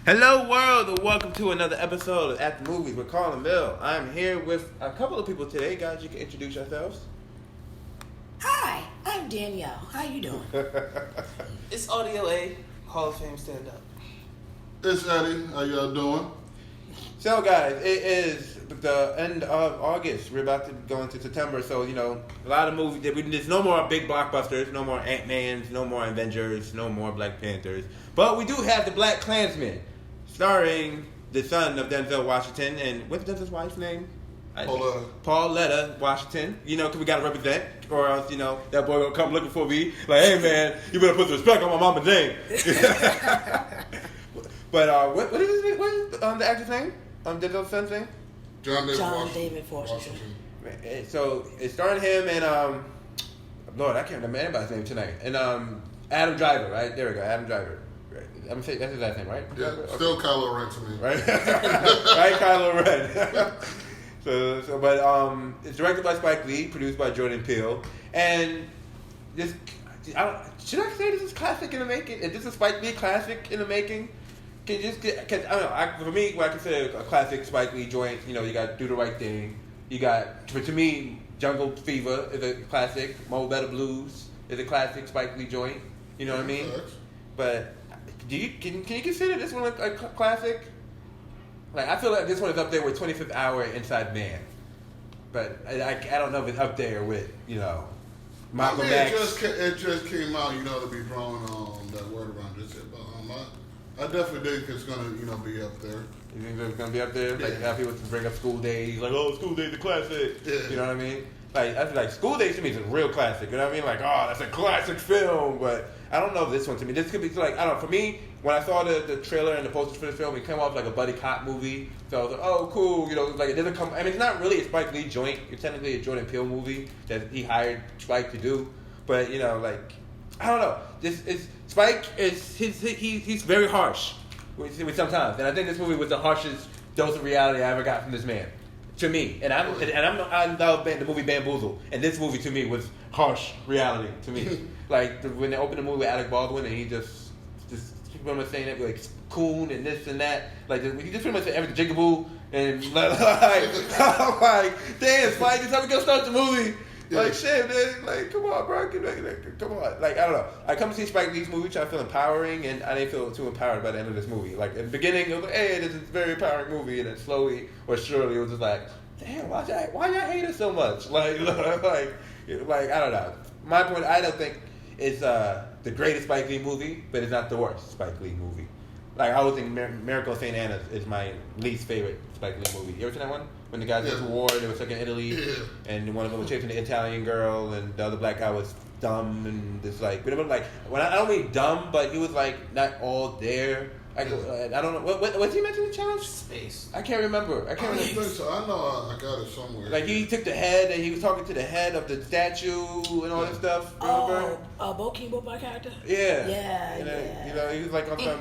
Hello world and welcome to another episode of At the Movies with Carlemile. I'm here with a couple of people today. Guys, you can introduce yourselves. Hi, I'm Danielle. How you doing? It's Audio A, Hall of Fame stand up. It's Eddie. How y'all doing? So guys, it is the end of August. We're about to go into September, so a lot of movies. There's no more big blockbusters, no more Ant-Mans, no more Avengers, no more Black Panthers. But we do have the Blackkklansman, starring the son of Denzel Washington, and what's Denzel's wife's name? Pauletta Washington. Because we gotta represent, or else that boy gonna come looking for me. Like, hey man, you better put some respect on my mama's name. But what is his name? What is the actor's name? Denzel's son's name? John David Washington. So it starred him and Lord, I can't remember anybody's name tonight. And Adam Driver, right? There we go, Adam Driver. Right. I'm gonna say that's his last name, right? Yeah, okay. Still Kylo Ren to me. Right, right, Kylo Ren. But it's directed by Spike Lee, produced by Jordan Peele, and this. Should I say this is classic in the making? Is this a Spike Lee classic in the making? Can you just get? Cause I don't know. For me, what I consider a classic Spike Lee joint, you got Do the Right Thing. You got, to me, Jungle Fever is a classic. Mo Better Blues is a classic Spike Lee joint. You know what I mean? But can you consider this one a classic? Like, I feel like this one is up there with 25th Hour and Inside Man. But I don't know if it's up there with Malcolm X. It just came out, to be throwing that word around this. But I definitely think it's gonna, be up there. You think it's gonna be up there? Like, how people bring up School Days, like, oh, School Days a classic. Yeah. You know what I mean? Like, I feel like School Days to me is a real classic. You know what I mean? Like, oh, that's a classic film. But I don't know if this one to me. This could be like, I don't know. For me, when I saw the trailer and the posters for the film, it came off like a buddy cop movie. So I was like, oh, cool. Like it doesn't come. I mean, it's not really a Spike Lee joint. It's technically a Jordan Peele movie that he hired Spike to do. But like, I don't know. Spike is he's very harsh with sometimes, and I think this movie was the harshest dose of reality I ever got from this man. To me, I love the movie Bamboozle, and this movie to me was harsh reality to me. Like when they opened the movie with Alec Baldwin, and he just pretty much saying that like coon and this and that, like he just pretty much said everything jigaboo, and like I'm like, damn, Spike, this how we gonna start the movie? Like, shit, man. Like, come on, bro. Come on. Like, I don't know. I come to see Spike Lee's movie, trying to feel empowering, and I didn't feel too empowered by the end of this movie. Like, at the beginning, it was like, hey, this is a very empowering movie, and then slowly or surely, it was just like, damn, why y'all hate it so much? Like, I don't know. My point, I don't think it's the greatest Spike Lee movie, but it's not the worst Spike Lee movie. Like, I always think Miracle on St. Anna is my least favorite Spike Lee movie. You ever seen that one? When the guys went to war, they were stuck in Italy, and one of them was chasing the Italian girl, and the other black guy was dumb, and just like, when I don't mean dumb, but he was like not all there. I don't know. What he mentioned the challenge? Space. I can't remember. I think so. I know I got it somewhere. Like he took the head, and he was talking to the head of the statue and all that stuff. Remember? Bo my character? Yeah. Yeah. He was like on some.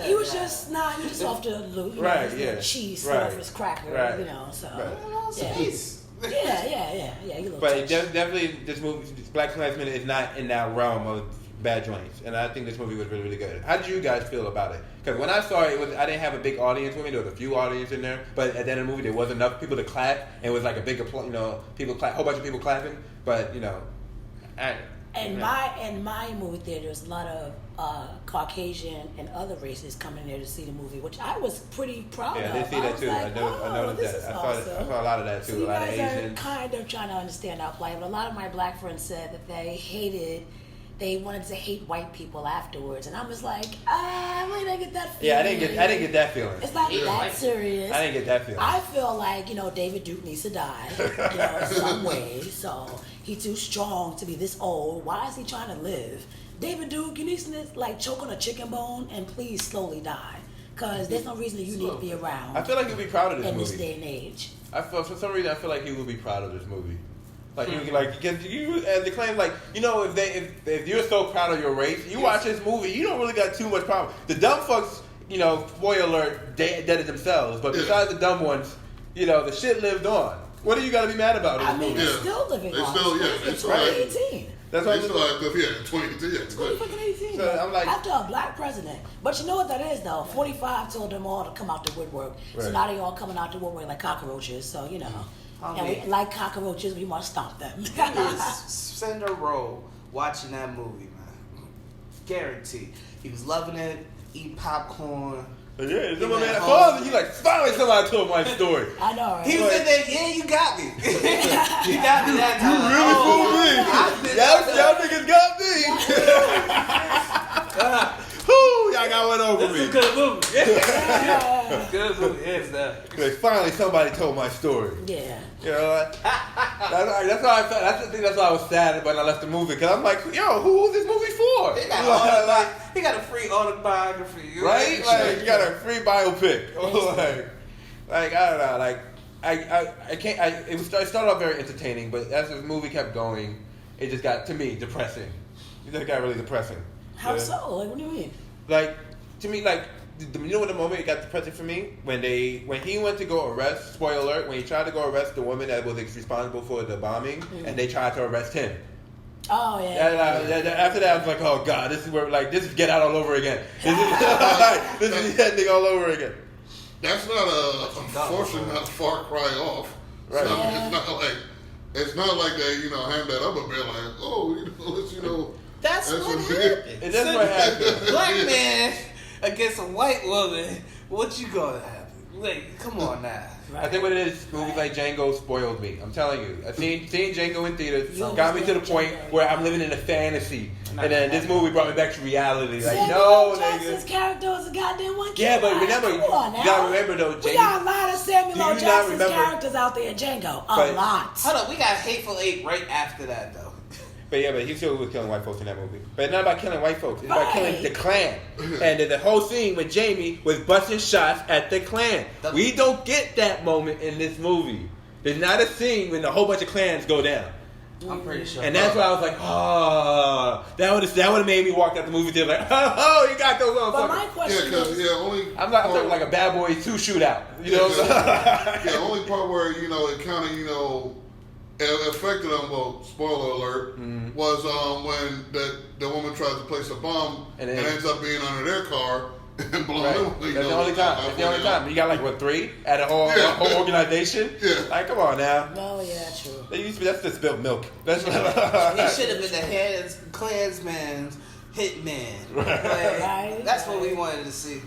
He was just off the loop. Right. Yeah. Cheese right. off his cracker. Right. So. Right. Space. Yeah. But definitely, this movie, Blackkklansman, is not in that realm of bad joints, and I think this movie was really, really good. How did you guys feel about it? Because when I saw it, I didn't have a big audience with me. There was a few audience in there, but at the end of the movie, there wasn't enough people to clap, and it was like a big, people clap, a whole bunch of people clapping. But in my movie theater, there's a lot of Caucasian and other races coming there to see the movie, which I was pretty proud of. Yeah, they see that too. Like, I noticed that. Awesome. I saw a lot of that too. So a lot of you guys Asians. are kind of trying to understand our plight, but a lot of my black friends said that they wanted to hate white people afterwards, and I was like, I really didn't get that feeling. Yeah, I didn't get that feeling. It's not that serious. I didn't get that feeling. I feel like, David Duke needs to die, in some way. So he's too strong to be this old. Why is he trying to live? David Duke, you need to choke on a chicken bone and please slowly die. Because there's no reason that you need to be around. I feel like you'll be proud of this movie. In this day and age. For some reason, I feel like he will be proud of this movie. Like you and the claim, like, if you're so proud of your race, you watch this movie, you don't really got too much problem. The dumb fucks, spoiler alert, dead it themselves. But besides the dumb ones, the shit lived on. What do you got to be mad about in I this mean, movie? they're still living They on. still, yeah, It's they still like- 2018. That's They why still have good, yeah, 2018, yeah. 2018. So I'm like- after a black president. But you know what that is though? 45 told them all to come out the woodwork. So Right. now they all coming out the woodwork like cockroaches. So you know, and we, like cockroaches, we want to stomp them. He was center row watching that movie, man. Guaranteed. He was loving it, eating popcorn. Yeah, it's He my man. went Father, home. you like finally somebody told my story. I know, right? He was in there, yeah, you got me. You got me that time. Really fooled me. Y'all niggas got me. Whoo, y'all got one over This is a me. good movie. Good movie, hands down. Like, finally somebody told my story. Yeah. You know, that's why I felt. I think that's why I was sad when I left the movie, because I'm like, yo, who was this movie for? He got a free autobiography. Right? Like, you got a free biopic. like I don't know. Like I can't. It started off very entertaining, but as the movie kept going, it just got, to me, depressing. It just got really depressing. How Yeah. so? Like, what do you mean? Like, to me, like, you know what the moment it got depressing for me? When he went to go arrest, spoiler alert, when he tried to go arrest the woman that was responsible for the bombing, and they tried to arrest him. Oh yeah. After that, I was like, oh god, this is where, like, this is Get Out all over again. This is the ending all over again. That's not unfortunately not a far cry off. Right. So Yeah. it's not like they, hand that up a bit like, oh, let's, That's what happened. And that's what happened. Black man against a white woman. What you gonna happen? Like, come on now. I think what it is, movies like Django spoiled me. I'm telling you. Seeing Django in theaters got me to the point where I'm living in a fantasy. And then this movie brought me back to reality. Like, Samuel no, Jackson's nigga. character was a goddamn one. Yeah, but remember, come on now. you gotta remember though, We got a lot of Samuel Do you not Jackson's remember- characters out there in Django. A But- lot. Hold up, we got Hateful Eight right after that though. But he still was killing white folks in that movie. But it's not about killing white folks. It's about Right. killing the Klan. And the whole scene with Jamie was busting shots at the Klan. We don't get that moment in this movie. There's not a scene when a whole bunch of Klans go down. I'm pretty sure. And that's why I was like, oh, that would have made me walk out the movie theater like, oh, you got those But my motherfuckers. question is, I'm talking like a Bad Boys 2 shootout. You know what I'm saying? only part where, it kind of, it affected them, well, spoiler alert, was when the woman tries to place a bomb and then- ends up being under their car and blown Right. up. That's the only time. That's the only time. You got like, what, 3 at a whole organization? Yeah. Like, come on now. oh yeah, true. That's just spilled milk. That's He should have been the Klansman's hitman. Right. That's what we wanted to see.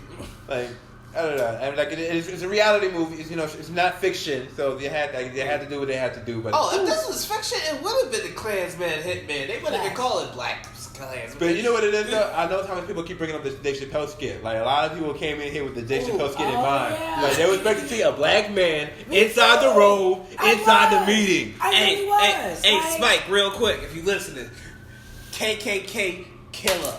like, I don't know. I mean, like, it's a reality movie. It's not fiction, so they had to do what they had to do. But Oh, if this was fiction, it would have been the Klansman hitman. They wouldn't even call it Black Klansman. But you know what it is though? I know how many people keep bringing up this Dave Chappelle skit. Like, a lot of people came in here with the Dave Chappelle skit in mind. yeah. Like, they were expecting to see a black man inside the robe, inside the meeting. I really was. Hey, Like, Spike, real quick, if you listening, KKK killer.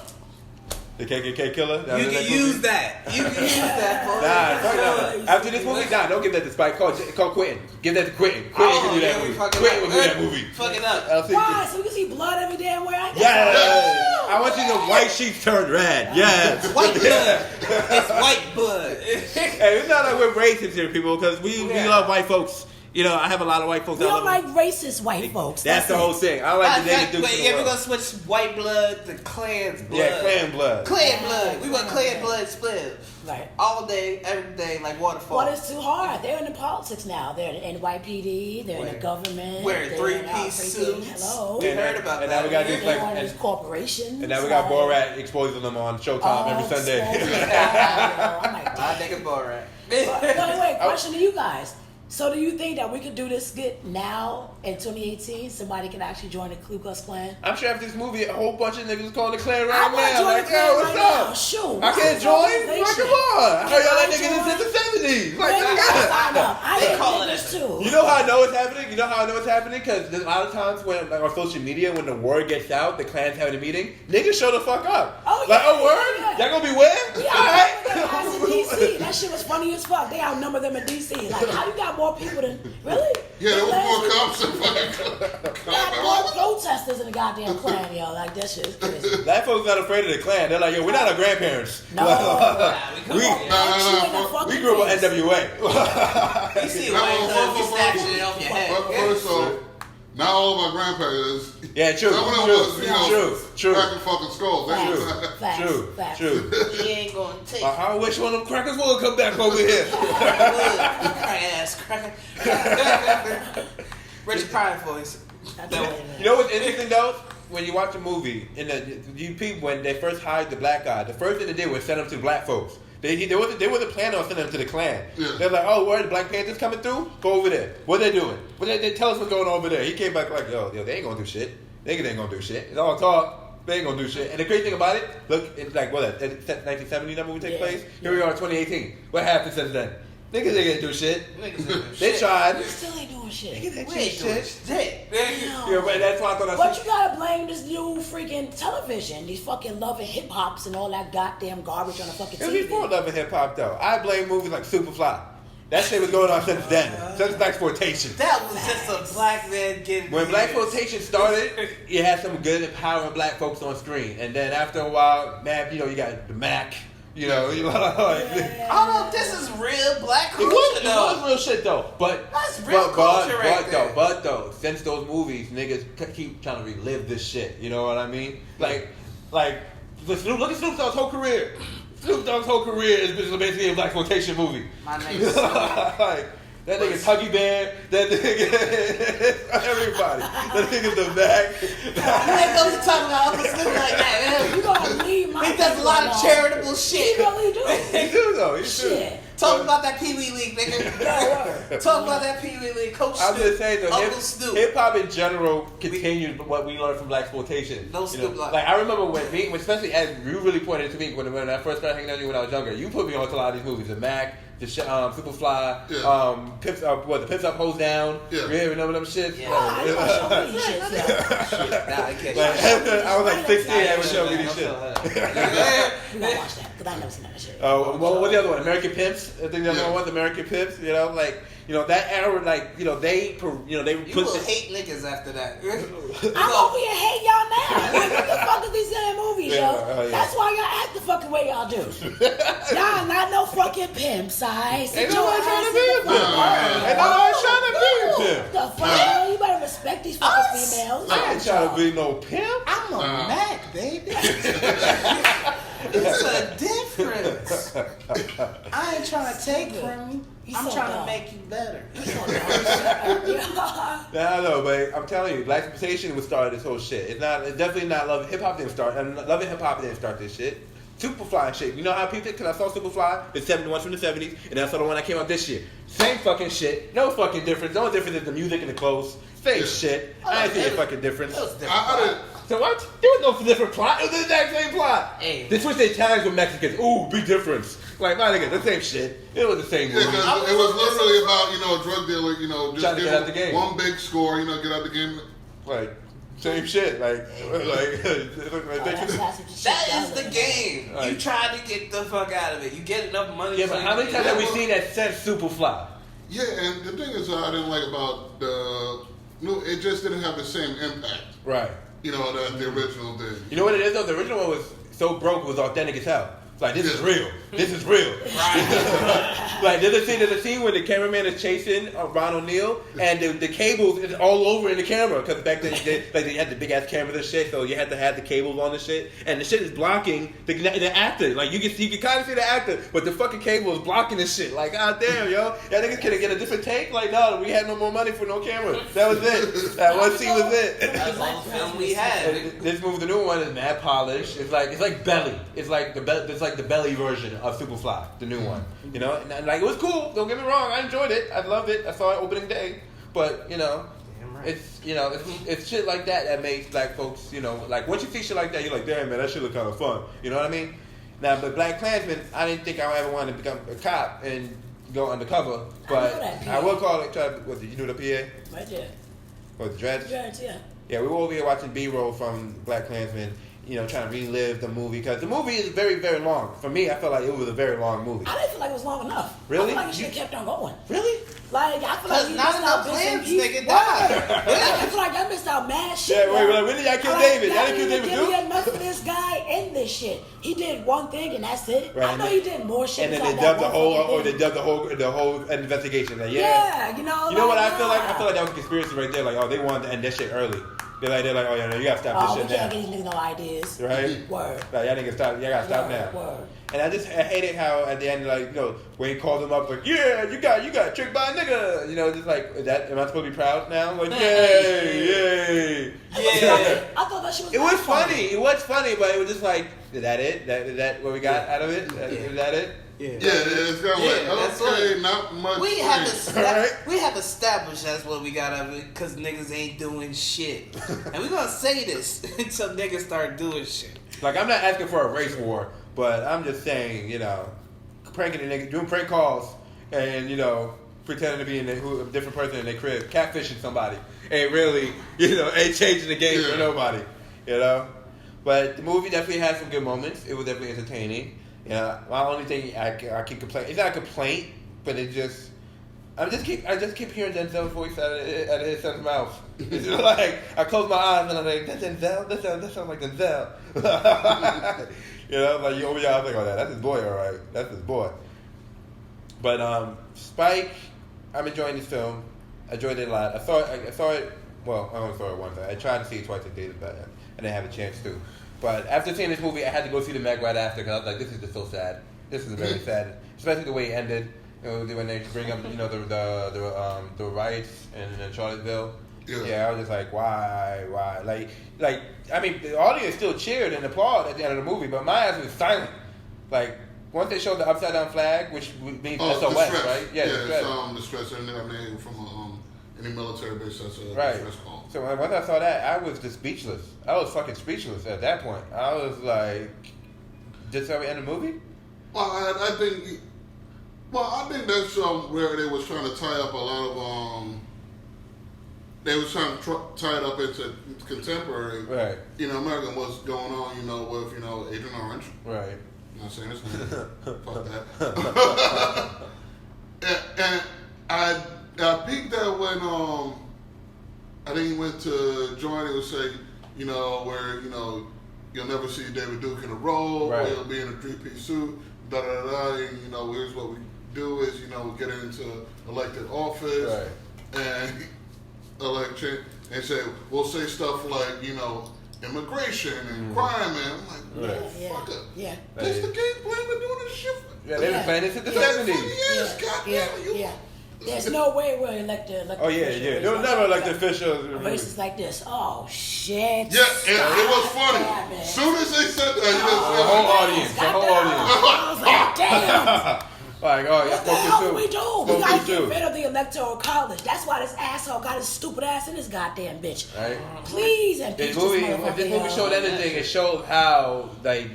The KKK killer? You can use that. You can use that, bro. Nah, after this movie, don't give that to Spike. Call Quentin. Give that to Quentin. Quentin can do that movie. Quentin will do that movie. Fuck it up. Why? So we can see blood every damn where I go. Yes! I want you to know white sheep turned red. Yes. White blood. It's white blood. Hey, it's not like we're racist here, people, because we love white folks. I have a lot of white folks. We don't like racist white folks. That's the it. whole thing. I like the David Duke. Wait, yeah, we're gonna switch white blood to Klan's blood. Yeah, Klan blood. Klan blood. We want Klan blood split. Right. All day, every day, like waterfall. Well, it's too hard. They're in the politics now. They're in NYPD. They're in the government. Wearing they're in three-piece suits. Hello. We heard about and that. now we got They're these in one of like, these corporations. and now we got Borat exposing them on Showtime every Sunday. I'm like, I think it's Borat. wait, question to you guys. So do you think that we could do this skit now in 2018? Somebody can actually join the Ku Klux Klan? I'm sure after this movie, a whole bunch of niggas calling the Klan I right want to now. join Like, the Klan yo, what's right up? now. Shoot. I can't join? Like, come on. I heard y'all let Can I niggas since the 70s. Like, Maybe nigga. I'll sign up. I They hate call it niggas too. You know how I know it's happening? You know how I know it's happening? Because there's a lot of times when, like, on social media, when the word gets out, the Klan's having a meeting, niggas show the fuck up. Oh, like, yeah, oh, word? yeah. Y'all gonna be where? Yeah, Alright. in DC. That shit was funny as fuck. They outnumber them in DC. Like, how you got more people than really? Yeah, there was more cops than Got more protesters in the goddamn Klan, yo. Like that shit is crazy. Black folks not afraid of the Klan. They're like, yo, we're not our grandparents. No, we, Aren't you in a fucking We grew up face. on NWA. You see white hood, you snatching it off your head. First off, not all of my grandparents. Yeah, true. Some of them was, True. cracking fucking skulls. Facts. True. He ain't gonna take I wish one of them crackers would come back over here. crack. Richard Pryor voice. You know what's interesting though? When you watch a movie, when they first hired the black guy, the first thing they did was send him to the black folks. They wasn't planning on sending him to the Klan. Yeah. They're like, oh, where the Black Panthers coming through? Go over there. What they doing? They tell us what's going on over there. He came back like, yo, they ain't gonna do shit. Niggas ain't gonna do shit. It's all talk. They ain't gonna do shit. And the crazy thing about it, look, it's like, what, 1970 that movie take place? Here we are in 2018. What happened since then? Niggas ain't gonna do shit. They tried. We still ain't doing shit. Niggas ain't We ain't doing shit. Yeah, but that's why I thought But you gotta blame this new freaking television. These fucking Love and Hip Hops and all that goddamn garbage on the fucking It was TV. before Love and Hip Hop though. I blame movies like Superfly. That shit was going on since then. Since blaxploitation. That was just a black man getting. When blaxploitation started, you had some good empowering black folks on screen, and then after a while, man, you got the Mac. You know, like, I don't know if this is real black culture. It was real shit though. But that's real culture right there. But though, since those movies, niggas keep trying to relive this shit. You know what I mean? Like, look at Snoop Dogg's whole career. Snoop Dogg's whole career is basically a blaxploitation movie. My nigga. Like, that nigga's Huggy Bear. That nigga, everybody. That nigga's the Mac. You ain't gonna be talking about Uncle Snoop like that. You gonna leave my He does a lot of charitable He shit. really do. He do though. He do. Shit. Talk about that Pee Wee League, nigga. Talk about that Pee Wee League. Coach I'm Snoop, just saying though, Uncle Snoop. hip hop in general continued what we learned from blaxploitation. No Snoop Dogg. Like I remember when especially as you really pointed to me when I first started hanging out with you when I was younger, you put me on to a lot of these movies, the Mac, the Superfly, Pips Up, the Pips Up, Hose Down. Yeah. You remember them shit? Yeah. I watch these shit. Nah, I can't. I was like 16 and I was showing me these shit. You gotta watch that, because I never seen that shit. What's the other one? American Pimps. I think the other one was American Pimps. You know, like that era, like they You put will hate niggas after that. I'm over here hate y'all now. Like, what the fuck is these damn movies, yo? Yeah. That's why y'all act the fucking way y'all do. Y'all not no fucking pimps, alright? Ain't nobody trying to be a pimp. Ain't nobody trying to be a pimp. The fuck? You better respect these fucking females. I ain't trying to be no pimp. I'm a Mac, baby. It's a difference. I ain't trying to take from you. I'm so trying dumb. to make you better. I know, but I'm telling you, blaxploitation was started this whole shit. It's definitely not Love and Hip Hop didn't start, and Love and Hip Hop didn't start this shit. Superfly and shit. You know how people? Because I saw Superfly, the one from the 70s, and I saw the one that came out this year. Same fucking shit. No fucking difference. The only difference is the music and the clothes. Same shit. I ain't see a fucking difference. It was different. So what? There was no different plot. It was the exact same plot. Hey, They switched their tags with Mexicans. Ooh, big difference. Like, my nigga, the same shit. It was the same movie. Yeah, because it was literally about, a drug dealer, just Trying to give get out the game. one big score, get out the game. Like, same shit. Like that is the game. Like, you try to get the fuck out of it. You get enough money. yeah, but how many times have we seen that since Superfly? Yeah, and the thing is, I didn't like about it just didn't have the same impact. Right. That the original did. You know what it is though? The original one was so broke, it was authentic as hell. It's like, this is real. This is real. Right. Like, there's a scene where the cameraman is chasing Ron O'Neal, and the cables is all over in the camera, because back then they had the big ass cameras and shit, so you had to have the cables on the shit, and the shit is blocking the actor. Like, you can kind of see the actor, but the fucking cable is blocking the shit. Like, god damn, yo, y'all niggas could get a different take. Like, no, we had no more money for no camera. That was it. That one scene was it. That's all the film we had. And this movie, the new one, is mad polished. It's like Belly. It's like the Belly version of Superfly, the new one. And like, it was cool. Don't get me wrong. I enjoyed it. I loved it. I saw it opening day. But it's it's shit like that makes black folks. Like once you see shit like that, you're like, damn man, that shit look kind of fun. You know what I mean? Now, but Blackkklansman, I didn't think I ever wanted to become a cop and go undercover. But I will call it. What did you do the PA? Right there. What, the dreads? Dreads, yeah. Yeah, we were over here watching B-roll from Blackkklansman, trying to relive the movie, because the movie is very, very long. For me, I felt like it was a very long movie. I didn't feel like it was long enough. Really? I feel like it should have kept on going. Really? Like, I feel like Cause you none missed of out the big plans, piece. nigga, Word. died. I feel like y'all missed out mad shit. Yeah, wait, bro. when did y'all kill Like, David? Y'all y'all didn't kill didn't David give too? me enough for this guy in this shit. He did one thing and that's it. Right, I know he did more shit. And then besides they that dubbed the one whole, fucking or they thing. dubbed the whole investigation. Like, Yeah, you know. You know what I like, feel like? I nah. feel like that was a conspiracy right there. Like, oh, they wanted to end that shit early. They're like, oh yeah, no, you gotta stop Oh, we this shit can't now. get these niggas no ideas. Right? Word. Like, y'all niggas stop. Y'all gotta stop Word, now. word. And I hated how at the end, like, you know, when he called him up, like, yeah, you got tricked by a nigga. You know, just like, am I supposed to be proud now? Like, yay. Yeah. I thought that shit was It was not funny. It was funny, but it was just like, is that it? Is that what we got out of it? Is that it? Yeah. Yeah, it's kind of Yeah, that's like, okay, what- not much. We have Alright. we have established that's what we got of it because niggas ain't doing shit, and we gonna say this until niggas start doing shit. Like, I'm not asking for a race war, but I'm just saying, you know, pranking a nigga, doing prank calls, and, you know, pretending to be a different person in their crib, catfishing somebody, ain't really, you know, ain't changing the game for nobody, you know? But the movie definitely had some good moments. It was definitely entertaining. You know, my only thing I can complain, it's not a complaint, but it just, I just keep hearing Denzel's voice out of his son's mouth. It's just like, I close my eyes and I'm like, that's Denzel? That sounds like Denzel. You know, like, you over your eyes like, oh, that's his boy, all right. That's his boy. But Spike, I'm enjoying this film. I enjoyed it a lot. I saw it, well, I only saw it once. I tried to see it twice a day, but I didn't have a chance to. But after seeing this movie, I had to go see the Meg right after because I was like, this is just so sad. This is very sad, especially the way it ended. You know, when they bring up, you know, the riots in Charlottesville. Yeah, I was just like, why? Like, I mean, the audience still cheered and applauded at the end of the movie, but my ass was silent. Like, once they showed the upside down flag, which means SOS, right? Yeah, it's the stress. And I mean, from any military base, that's a stress call. So once I saw that, I was just speechless. I was fucking speechless at that point. I was like, "This how we end the movie?" Well, I think that's where they was trying to tie up a lot of they was trying to tie it up into contemporary, right? You know, American what's going on, you know, with Agent Orange, right? I'm not saying his name, fuck that. and I peeked that when I think he went to join. It would say, you know, where you'll never see David Duke in a role, right. Or he'll be in a 3-piece suit, da da da, and here's what we do is we get into elected office, right. And election, and say we'll say stuff like immigration and crime, and I'm like, motherfucker, that's the game plan we're doing this shit. Yeah, they've been playing this since the 70s. Yeah. There's no way we're elected. Oh yeah. There was never elected officials. Races like this. Oh shit. Yeah, and it was funny. As soon as they said that, the whole audience. I was like, damn. Like, oh, what the hell do we do? We gotta get rid of the electoral college. That's why this asshole got his stupid ass in this goddamn bitch. Right. Please impeach this motherfucker. If this movie showed anything, it showed how they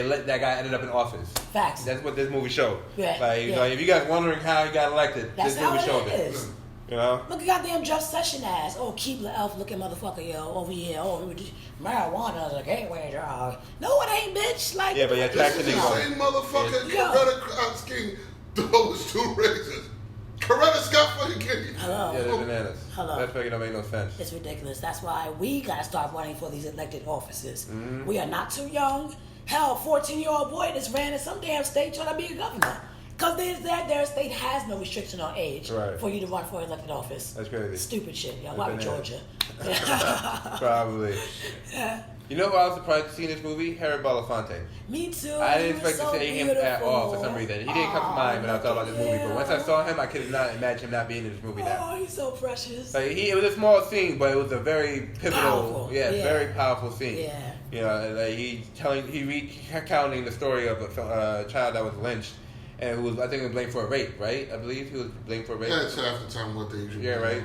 let that guy ended up in office. Facts. That's what this movie showed. Yeah. Like, if you guys wondering how he got elected, that's this movie showed it. it. You know? Look at goddamn Jeff Sessions ass. Oh, Keebler elf looking motherfucker, yo, over here. Oh, marijuana is a gateway drug. No, it ain't, bitch. Like, yeah, but you're taxing the same motherfucker. Coretta King, those two races. Coretta Scott fucking King. Hello. Yeah, they're bananas. Hello. That's fucking don't make no sense. It's ridiculous. That's why we gotta start running for these elected offices. Mm-hmm. We are not too young. Hell, 14-year-old boy just ran in some damn state trying to be a governor. Because their state has no restriction on age for you to run for elected office. That's crazy. Stupid shit, yo. Why would Georgia? Probably. You know what I was surprised to see in this movie? Harry Belafonte. Me too. I didn't expect to see him at all for some reason. He didn't come to mind when I thought about this movie. But once I saw him, I could not imagine him not being in this movie now. Oh, he's so precious. Like, it was a small scene, but it was a very pivotal, Powerful. Very powerful scene. Yeah. You know, like he recounting the story of a child that was lynched, and who was, I think, blamed for a rape, right? I believe he was blamed for a rape. That's half the time what they usually do. Yeah, right.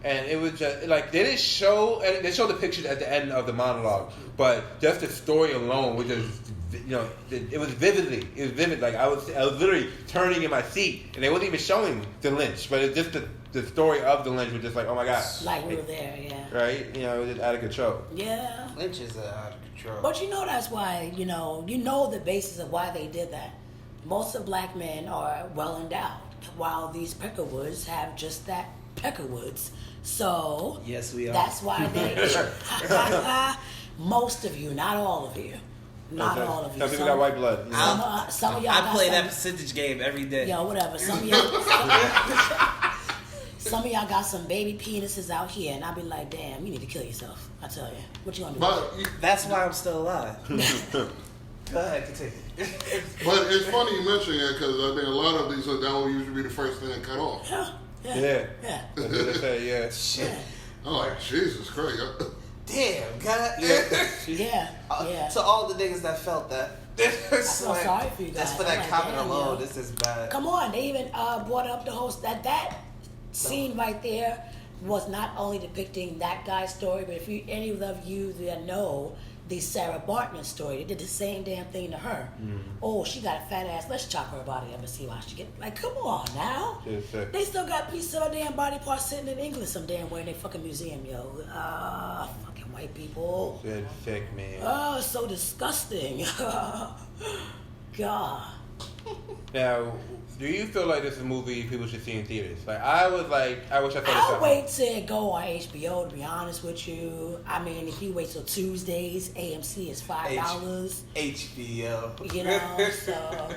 And it was just like they didn't show, and they showed the pictures at the end of the monologue, but just the story alone was just, it was vivid. Like I was literally turning in my seat, and they wasn't even showing the lynch, but it's just the story of the lynch was just like, oh my god, like we were there, yeah. Right? It was just out of control. Yeah. Lynches are out of control. But that's why you know the basis of why they did that. Most of black men are well endowed. while these peckerwoods have just that peckerwoods. So Yes, we are. that's why they most of you, not all of you. Not all of you. Some people got white blood. You know? Some of y'all I got play some, that percentage game every day. Yo, whatever. Some of y'all some of y'all got some baby penises out here, and I be like, damn, you need to kill yourself. I tell you. What you gonna do? But That's why I'm still alive. Go ahead, continue. but it's funny you mention it because I think a lot of these that will usually be the first thing that cut off. Yeah. Yeah. That's what they say, yeah. Shit. I'm like, Jesus Christ. Damn, God. Yeah. To all the niggas that felt that. I feel sorry for you guys. That's for I'm that like, comment damn, alone. yo. This is bad. Come on, they even brought up the host that scene right there was not only depicting that guy's story, but if any of you that know the Sarah Bartman story, they did the same damn thing to her. Oh, she got a fat ass. Let's chop her body up and see why she get. Like, come on now. They still got pieces of her damn body parts sitting in England some damn way in their fucking museum, yo. Fucking white people. Shit, sick, man. Oh, so disgusting. God. Now, do you feel like this is a movie people should see in theaters? Like, I wish I thought I'll wait till it go on HBO, to be honest with you. I mean, if you wait till Tuesdays, AMC is $5. HBO. You know, so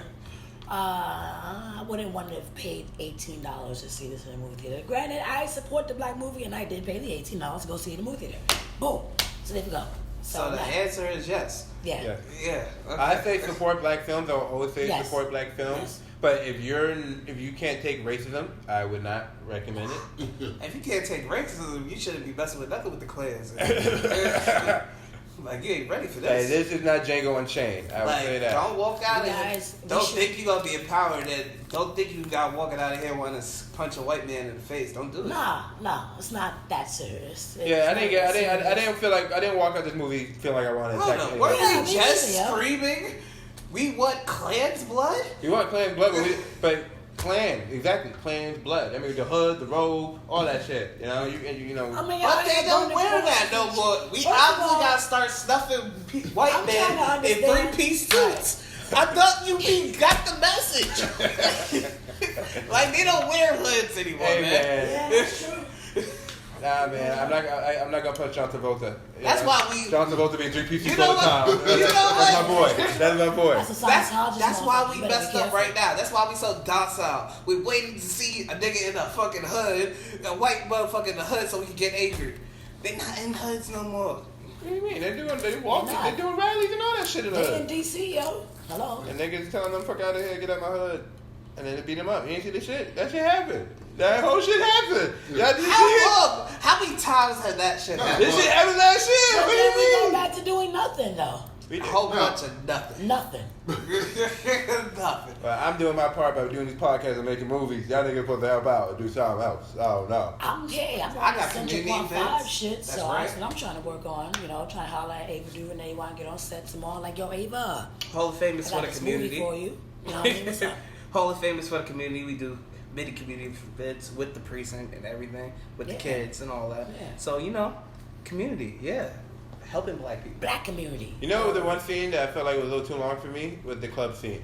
I wouldn't want to have paid $18 to see this in a movie theater. Granted, I support the black movie, and I did pay the $18 to go see it in the movie theater. Boom. So there we go. So the answer is yes. Yeah. Yeah. Okay. I say support black films. I will always say Yes. support black films. Yes. But if you can't take racism, I would not recommend it. If you can't take racism, you shouldn't be messing with nothing with the clans. Like, you ain't ready for Hey, this. this is not Django Unchained. I would Like, say that. don't walk out You of here. guys, we Don't should- think you're gonna be empowered. And don't think you got walking out of here wanting to punch a white man in the face. Don't do it. Nah, it's not that serious. Yeah, I It's not didn't serious. feel like I didn't walk out this movie feeling like I wanted to Hold attack on. anyone. Were Yeah, we me just neither, yo. screaming? We want Klan's blood? You want Klan's blood, but Klan, exactly, Klan's blood. I mean, the hood, the robe, all that shit. You know, you know. I mean, But they don't wear that no more. We First of obviously all, gotta start stuffing white I'm trying to men in understand. three-piece suits. I thought you got the message. Like, they don't wear hoods anymore, Hey, man. Yeah, that's true. Nah, man, I'm not gonna punch John Travolta. You That's know? why we- John Travolta be in three pieces You know all the time. what? You know That's my what? boy. That's my boy. That's a Scientologist. That's why motherfucker. we You better be messed up careful. right now. That's why we so docile. We waiting to see a nigga in a fucking hood, a white motherfucker in the hood, so we can get angry. They not in hoods no more. What do you mean? They walking, Nah. they doing rallies and all that shit in the They in hood. DC, yo. Hello. And niggas telling them, fuck out of here, get out my hood. And then they beat them up. You ain't see the shit? That shit happened. That whole shit happened. Y'all didn't see it? How long? How many times has that shit happened? This shit happened last year. But What do then we you go mean? back to doing nothing, though. We A did. whole bunch of nothing. Nothing. Nothing. Well, I'm doing my part by doing these podcasts and making movies. Y'all niggas supposed to help out or do something else. Oh, no. I'm on I got the Central community Park 5 events. shit, That's so right. that's what I'm trying to work on. You know, trying to holler at Ava DuVernay, want to get on set tomorrow. Like, yo, Ava, Hall of Fame is I for got the this community. movie for you. You know what I mean? What's up? Hall of Fame is for the community. We do many community events with the precinct and everything, with the Yeah. kids and all that. Yeah. So, you know, community, yeah. Helping black people. Black community. You know the one scene that I felt like was a little too long for me was the club scene.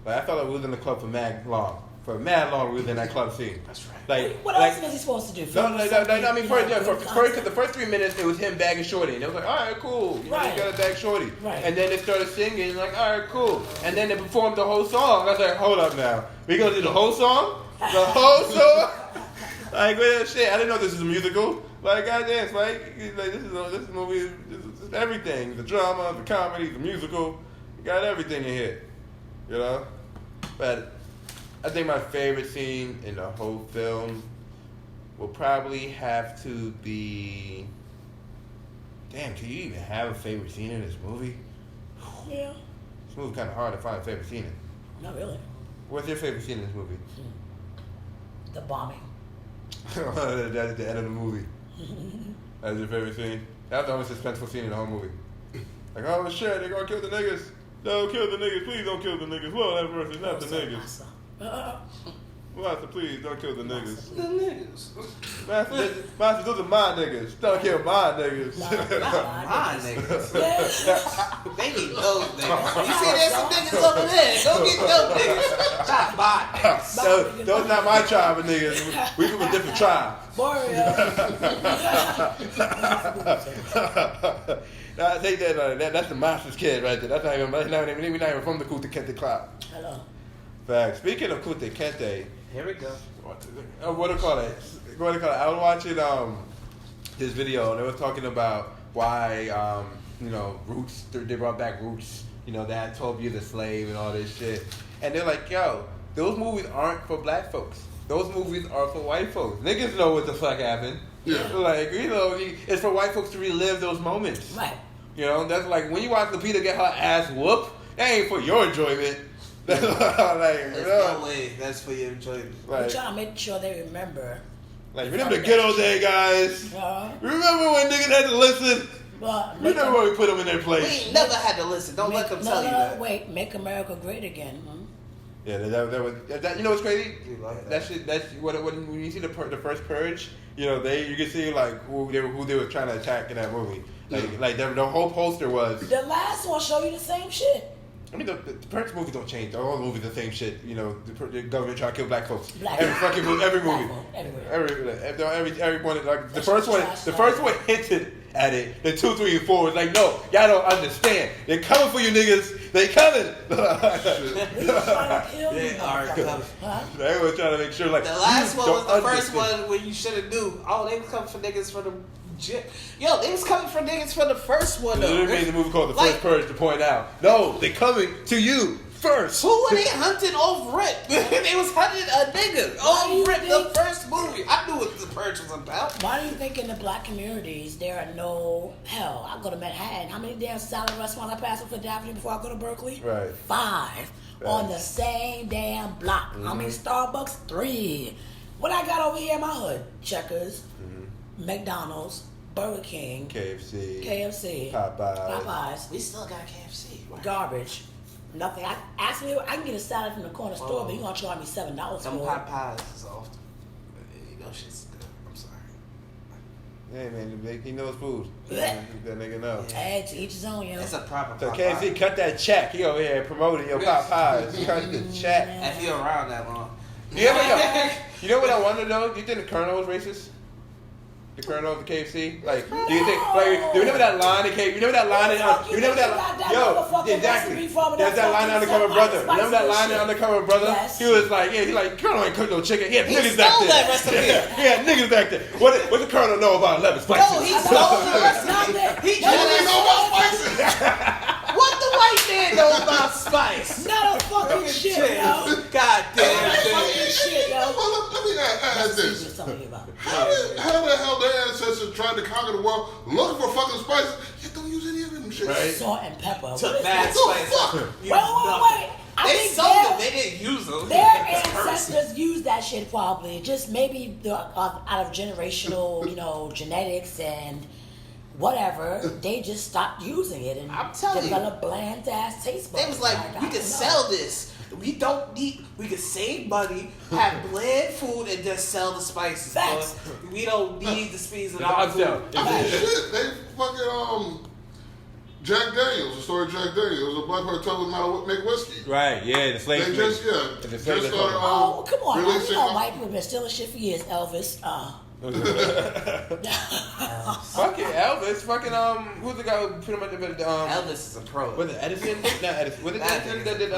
Like I felt like we was in the club for mad long. For mad long we was in that club scene. That's right. Like What like, else was he supposed to do? No, Film I mean, something, for, you know, first, the first 3 minutes, it was him bagging Shorty. And it was like, all right, cool. You know, Right. he got to bag Shorty. Right. And then they started singing, like, all right, cool. And then they performed the whole song. I was like, hold up now. We going to do the whole song? The whole song? Like, well, shit, I didn't know this was a musical. Like, goddamn, Spike. Like, this movie is everything. The drama, the comedy, the musical. You got everything in here. You know? But I think my favorite scene in the whole film will probably have to be... Damn, can you even have a favorite scene in this movie? Yeah. This movie's kind of hard to find a favorite scene in. Not really. What's your favorite scene in this movie? The bombing. That's the end of the movie. That's your favorite scene? That's the only suspenseful scene in the whole movie. Like, oh shit, they're gonna kill the niggas. Don't kill the niggas. Please don't kill the niggas. Lord have mercy, not the niggas. Master, please don't kill the niggas. The niggas. Master, those are my niggas. Don't kill my niggas. Not my niggas. Yeah. They need those niggas. You see there's some niggas over there. Go get those niggas. Not my niggas. Those not my tribe of niggas. We from a different tribe. I take that, that's the master's kid right there. That's not even, we're not even from the Kunta Kinte club. Hello. Fact. Speaking of Kunta Kinte, Here we go. what do you call it? I was watching this video and they were talking about why Roots. They brought back Roots. That 12 Years a Slave and all this shit. And they're like, yo, those movies aren't for black folks. Those movies are for white folks. Niggas know what the fuck happened. Yeah. Like, it's for white folks to relive those moments. Right. That's like when you watch Lupita get her ass whooped, that ain't for your enjoyment. There's no way that's for your enjoyment. We're trying to make sure they remember. Like, remember the good old day, guys? Remember when niggas had to listen? Remember when we put them in their place? We ain't never had to listen. Don't let them tell you that. Wait, make America great again. Yeah, that was. You know what's crazy? Like that shit. That's when you see the first Purge. You can see like who they were trying to attack in that movie. Like the whole poster was. The last one show you the same shit. I mean, the Purge movies don't change. All the movies the same shit. The government trying to kill black folks. Every fucking movie, every movie, every one. Like the first one hinted at it. The 2, 3, and 4 was like, no, y'all don't understand. They're coming for you, niggas. They coming. They are coming. They were trying to make sure, like, the last one was the first one where you should have knew. Oh, they was coming for niggas for the. Yo, they was coming for niggas for the first one. They made the movie called The First Purge to point out. No, they coming to you first. Who were they hunting off rip? They was hunting a nigga off rip. The first movie. I knew what The Purge was about. Why do you think in the black communities there are no hell? I go to Manhattan. How many damn salad restaurants I pass on Fifth Avenue before I go to Berkeley? Right. 5 on the same damn block. How many Starbucks? 3. What I got over here in my hood? Checkers, McDonald's, Burger King, KFC, Popeyes. We still got KFC. Right? Garbage. Nothing. I can get a salad from the corner store, but you gonna charge me $7 for it. Some Popeyes is off. Shit's good. I'm sorry. Hey man, he knows food. That nigga know. Hey, to each his own, It's a proper So Popeye. KFC, cut that check. He over here promoting your Popeyes. Cut the check. If you're around that long. You know what I wonder though? Do you think the Colonel was racist? The Colonel of the KFC? Like, do you think, like, you remember that line in KFC? You remember that line in, exactly. There's that line in Undercover Brother. Remember that line in Undercover Brother? Yes. He was like, Colonel ain't cook no chicken. He had niggas back stole there. that recipe. He had niggas back there. What the Colonel know about 11 spices? No, he stole the recipe. He Nobody know about spices. What the white man know about spice? Not a fucking shit, yo. God damn Shit, yo. Well, let me ask this. How the hell their ancestors tried to conquer the world looking for fucking spices, yet don't use any of them shit? Right. Salt and pepper. Took bad spice. Wait. They sold them. They didn't use them. Their ancestors used that shit probably. Just maybe out of generational, genetics and whatever. They just stopped using it and I'm telling you. developed bland ass taste buds. They was like, we can sell this. We can save money, have bland food, and just sell the spices. Facts. But we don't need the spices in our food. I mean, shit, they fucking, Jack Daniels, the story of Jack Daniels, a black person told them how to make whiskey. Right, yeah, the slave They just started, Oh, come on. releasing. White people have been stealing shit for years, Elvis. Fuck it, Elvis. Fucking who's the guy who put him at the Elvis is a pro. Was it Edison? Not Edison. Was it Edison that did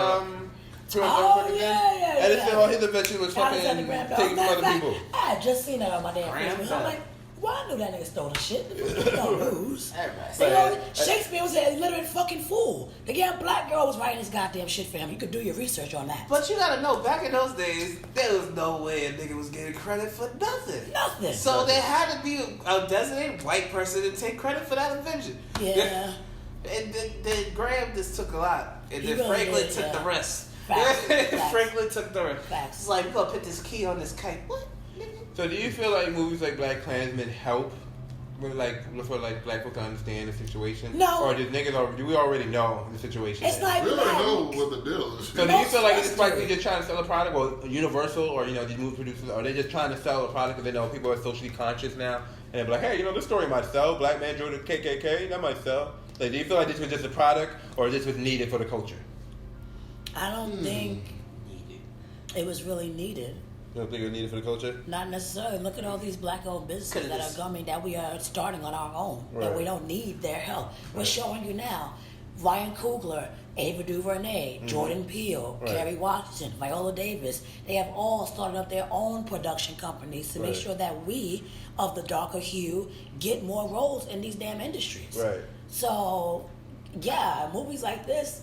yeah. Edison, all his invention was fucking taking from other people. I had just seen that on my damn Graham Facebook. I'm Bell. like, well, I knew that nigga stole the shit. They don't lose. Everybody. Shakespeare was a illiterate fucking fool. The damn black girl was writing this goddamn shit for him. You could do your research on that. But you gotta know, back in those days, there was no way a nigga was getting credit for nothing. Nothing. So there had to be a designated white person to take credit for that invention. Yeah. And then Graham just took a lot. And then He really Franklin did, took yeah. the rest. Facts. Franklin took the rest. Facts. It's like, we're gonna put this key on this kite. What? So do you feel like movies like Blackkklansman help for black folk to understand the situation? No. Or just niggas do we already know the situation? It's like We already know what the deal is. So do you feel like it's like they're just trying to sell a product, or Universal, or these movie producers, are they just trying to sell a product because they know people are socially conscious now, and they're like, hey, this story might sell. Black man joined the KKK, that might sell. Like, do you feel like this was just a product, or this was needed for the culture? I don't think it was really needed. You don't think it was needed for the culture? Not necessarily. Look at all these black-owned businesses that are coming that we are starting on our own. Right. That we don't need their help. We're showing you now. Ryan Coogler, Ava DuVernay, Jordan Peele, Kerry Washington, Viola Davis. They have all started up their own production companies to make sure that we, of the darker hue, get more roles in these damn industries. Right. So, yeah, movies like this.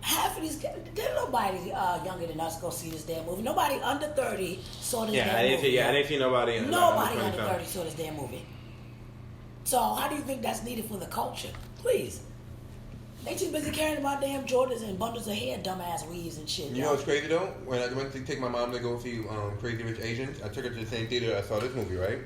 Half of these, there's nobody younger than us go see this damn movie. Nobody under 30 saw this damn movie. I didn't see nobody. Nobody under 30 saw this damn movie. So how do you think that's needed for the culture? Please. They too busy carrying about damn Jordans and bundles of hair, dumbass weaves and shit. You know what's crazy though? When I went to take my mom to go see Crazy Rich Asians, I took her to the same theater I saw this movie, right?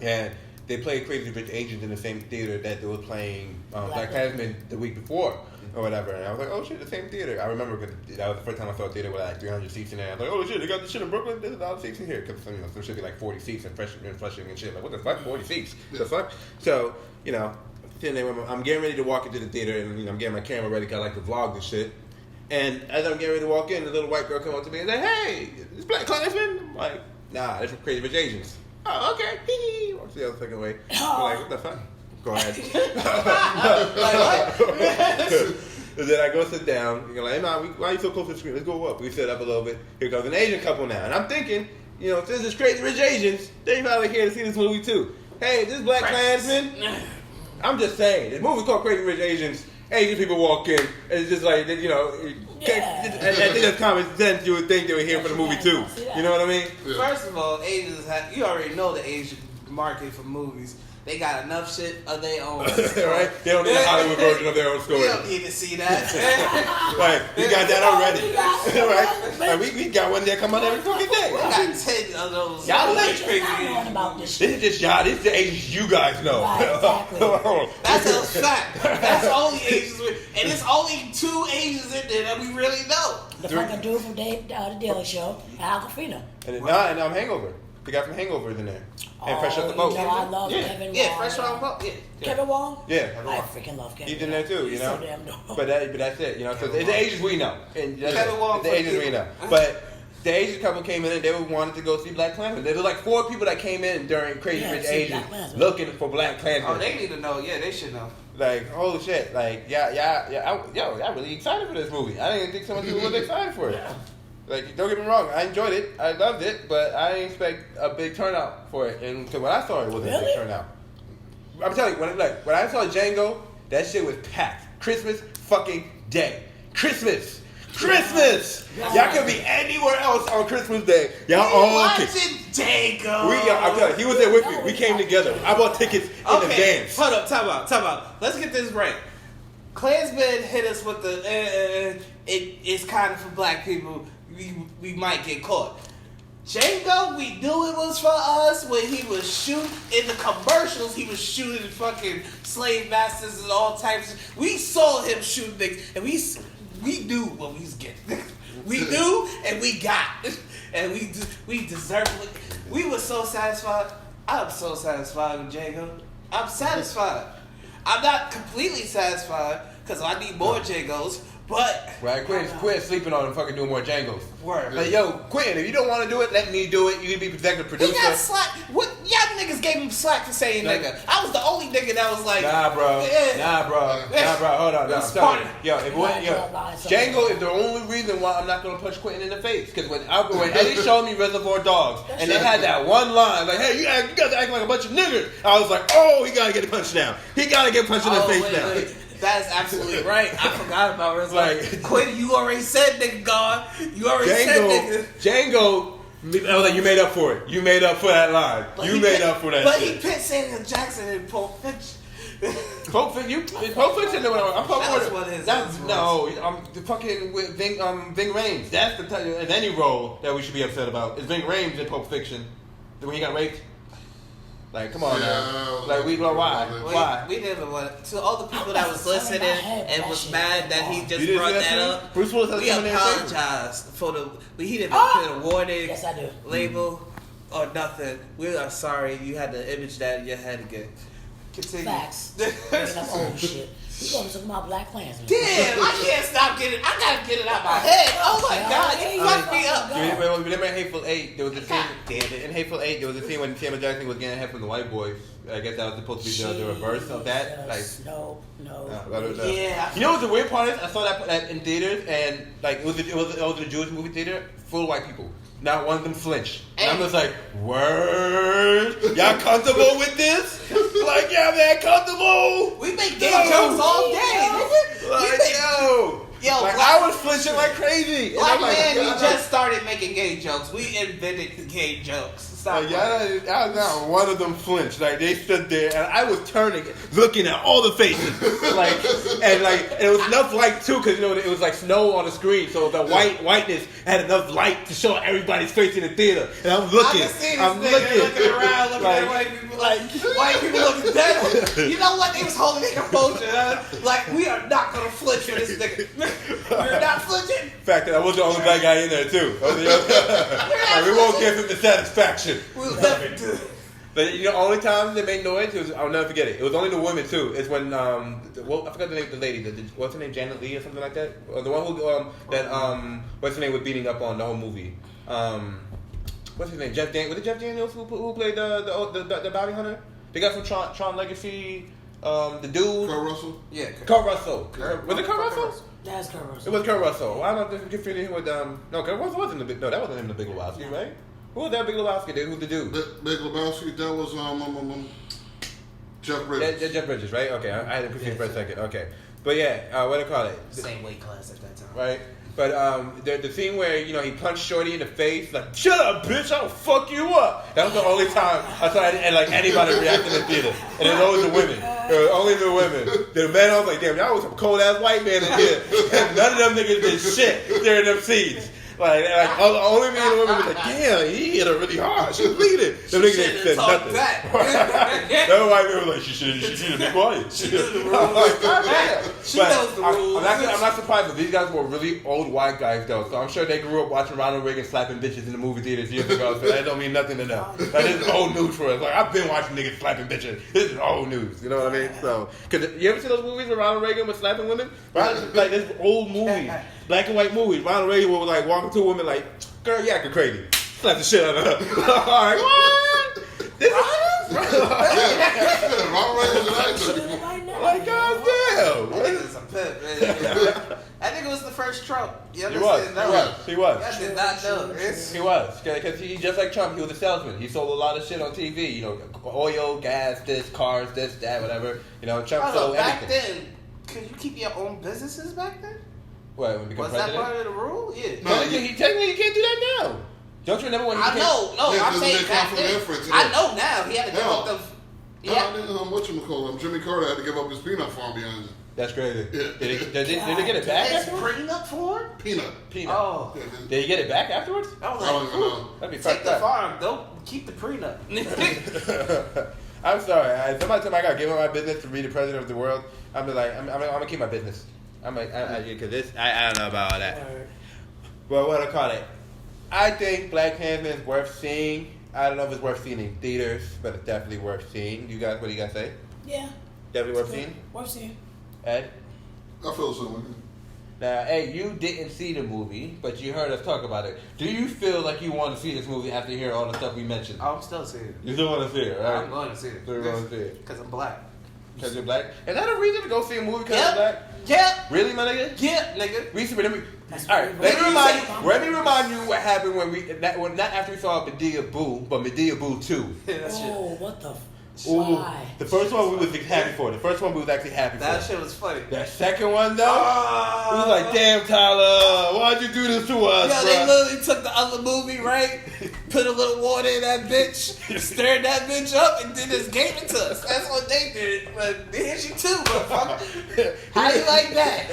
And they played Crazy Rich Asians in the same theater that they were playing Blackkklansman the week before. Or whatever, and I was like, oh shit, the same theater. I remember because that was the first time I saw a theater with like 300 seats in there. I was like, oh shit, they got this shit in Brooklyn. There's a lot of seats in here because some should be like 40 seats and Flushing and shit. Like, what the fuck, 40 seats? The fuck? So sitting there, I'm getting ready to walk into the theater, and I'm getting my camera ready because I like to vlog this shit. And as I'm getting ready to walk in, the little white girl come up to me and say, hey, this Blackkklansman? I'm like, nah, that's from Crazy Rich Asians. Oh, okay. Hee. Walks the other fucking way. I'm like, what the fuck? Go ahead. And then I go sit down. You're like, hey, man, why are you so close to the screen? Let's go up. We sit up a little bit. Here comes an Asian couple now. And I'm thinking, since it's Crazy Rich Asians, they probably here to see this movie too. Hey, this Blackkklansman. I'm just saying, this movie called Crazy Rich Asians. Asian people walk in, and it's just like, I think that's common sense. You would think they were here for the movie too. You know what I mean? Yeah. First of all, Asians you already know the Asian market for movies. They got enough shit of their own. Right? They don't need a Hollywood version of their own story. We don't need to see that. Right. We got that already. Right? Like, we got one that come out every fucking day. We got 10 of those. Y'all Crazy about this shit. This is just y'all. This is the Asians you guys know. Right, exactly. That's a fact. That's only Asians. And it's only 2 Asians in there that we really know. The fucking dude from the Daily Show, Al Capino. And I'm Hangover. The guy from Hangover is in there. And Fresh Off the Boat. I love Kevin Wong. Yeah, Fresh Off the Boat. Yeah. Kevin Wong? Yeah. I freaking love Kevin. He's in there too, He's so damn dope. But that's it, So it's the Asians we know. And Kevin Wong. The Asians we know. But the Asian couple came in and they wanted to go see Blackkklansman. There were like 4 people that came in during Crazy Rich Asians looking for Blackkklansman. Oh, they need to know. Yeah, they should know. Like, holy shit. Like, I'm really excited for this movie. I didn't think so many people were excited for it. Yeah. Like, don't get me wrong, I enjoyed it, I loved it, but I didn't expect a big turnout for it. And because when I saw it, it wasn't a big turnout. I'm telling you, when I saw Django, that shit was packed. Christmas fucking day. Christmas! Y'all could be anywhere else on Christmas Day. Y'all all watching Django. I'm telling you, he was there with me. We came together. I bought tickets in advance. Hold up, time out. Let's get this right. Klansman hit us with the it's kind of for black people. We might get caught. Django, we knew it was for us when he was shooting in the commercials. He was shooting fucking slave masters and all types. We saw him shooting things, and we knew what we was getting. We knew, and we got, and we deserved it. We were so satisfied. I'm so satisfied with Django. I'm satisfied. I'm not completely satisfied because I need more Djangos. But right, quit sleeping on him, fucking doing more Djangos. Word. Like, yo, Quentin, if you don't want to do it, let me do it. You can be executive producer. He got slack. What? Y'all niggas gave him slack for saying nigga. I was the only nigga that was like, Nah, bro. Hold on. Django is the only reason why I'm not gonna punch Quentin in the face. Because when Eddie showed me Reservoir Dogs, and they had that one line like, "Hey, you guys acting like a bunch of niggers," I was like, "Oh, he gotta get punched now. He gotta get punched in the face now." Wait. That is absolutely right. I forgot about Reservoir. Like, Quentin, you already said nigga God. You already said nigga. Django. I was like, you made up for it. You made up for that line. But you made up for that. But shit. He pit Samuel Jackson in Pulp Fiction. Pulp Fiction. I'm That's what his. No, I'm fucking with Ving Rhames. That's the type of, in any role that we should be upset about. Is Ving Rhames in Pulp Fiction when he got raped? Like, come on Yeah, now. Like, we know why? Why? We never want to all the people that was listening and was mad that he just You brought didn't see that that up. Bruce Willis has We come in there and said- apologize for the. He didn't put a warning Yes, I do. label or nothing. We are sorry you had the image that in your head again. Continue. Facts. Bringing up old shit. We gonna talk about Blackkklansman. Damn, I can't stop getting. I gotta get it out my head. Oh my god, you fucked me up. Remember in Hateful Eight, there was a scene. Damn it! In Hateful Eight, there was a scene when Samuel Jackson was getting head from the white boys. I guess that was supposed to be the reverse of that. Like, no. Yeah. You know what the weird part is? I saw that in theaters, and like it was a Jewish movie theater full of white people. Not one of them flinched. And I'm just like, word? Y'all comfortable with this? Like, yeah, man, comfortable? We make gay jokes all day, nigga. Like, yo, like, I was flinching like crazy. Black like, man, we just started making gay jokes. We invented the gay jokes. Stop. Like, not one of them flinched. Like, they stood there, and I was turning, looking at all the faces. And it was enough light too, because it was like snow on the screen, so the whiteness had enough light to show everybody's face in the theater. And I'm looking, looking around, looking at white people, like white people looking dead. You know what? They was holding their composure. Like, we are not gonna flinch for this nigga. We're not flinching. Fact that I was the only black guy in there too. Like, we won't give him the satisfaction. We'll never do it. But only time they made noise, I'll never forget it. It was only the women too. It's when I forgot the name of the lady. What's her name? Janet Leigh or something like that. Or the one who what's her name was beating up on the whole movie. What's his name? Was it Jeff Daniels who played the bounty hunter? The guy from Tron Legacy. The dude. Kurt Russell. Yeah. Kurt Russell. Was it Kurt Russell? That's Kurt Russell. It was Kurt Russell. Why am I confusing him with no? Kurt Russell wasn't the big. No, that wasn't him. The Big Lebowski, right? Who was that Big Lebowski dude? Who's the dude? Big Lebowski. That was Jeff Bridges. Jeff Bridges, right? Okay, I had him confused for a second. Okay, but yeah, what do you call it? Same weight class at that time. Right. But the scene where he punched Shorty in the face, like, shut up, bitch, I'll fuck you up. That was the only time I saw anybody react in the theater, and it was always the women. It was only the women. The men, I was like, damn, y'all was some cold ass white man in here. None of them niggas did shit during them scenes. Like only me and the women was like, damn, he hit her really hard. She bleeding. The niggas didn't say nothing. The other white man was like, she should have been quiet. She knows the rules. I'm not surprised, but these guys were really old white guys though. So I'm sure they grew up watching Ronald Reagan slapping bitches in the movie theaters years ago. So that don't mean nothing to them. That is old news for us. Like, I've been watching niggas slapping bitches. This is old news. You know what I mean? So, cause you ever see those movies where Ronald Reagan was slapping women? Like this old movie. Black and white movies. Ronald Reagan was like walking to a woman like, girl, you acting crazy. Slap the shit out of her. Like, what? This Ronald Reagan was an actor. Like, goddamn. That nigga's a pimp, man. That nigga was the first Trump. You He was. I did not know. He was. Because he, just like Trump, he was a salesman. He sold a lot of shit on TV. Oil, gas, this, cars, this, that, whatever. Trump sold back everything. then, could you keep your own businesses back then? What, when he became Was president? that part of the rule? Yeah. No, Technically, you can't do that now. Don't you remember when he I know. No, Yeah, I'm saying back then. I know now. He had to give up the... Yeah. Whatchamacallit? Jimmy Carter had to give up his peanut farm behind him. That's crazy. Yeah. Did he get it back His afterwards? prenup for him? Peanut. Oh. Yeah, Did he get it back afterwards? I was I don't even know. like, That'd be take fucked the up. farm. Don't keep the prenup. I'm sorry. Somebody told me I gotta give up my business to be the president of the world. I'm gonna keep my business. Because this, I don't know about all that. Well, what I call it? I think Blackkklansman is worth seeing. I don't know if it's worth seeing in theaters, but it's definitely worth seeing. You guys, what do you guys say? Yeah. Definitely worth seeing? Worth seeing. Ed? I feel so. Now, hey, you didn't see the movie, but you heard us talk about it. Do you feel like you want to see this movie after hearing all the stuff we mentioned? I'm still seeing it. You still want to see it, right? I'm going to see it. So you're going to see it. Because I'm black. Because you're black? Is that a reason to go see a movie because you're black? Yep. Really, my nigga? Yep, nigga. Alright, let me remind you what happened when not after we saw Medea Boo, but Medea Boo 2. Oh, what the Ooh, Why? the first one we was happy for. The first one we was actually happy for. That shit was funny. That second one though, it was like, damn Tyler, why'd you do this to us, Yo, bro? they literally took the other movie, right? Put a little water in that bitch, stirred that bitch up, and then just gave it to us. That's what they did. But here's you too, motherfucker. How you like that?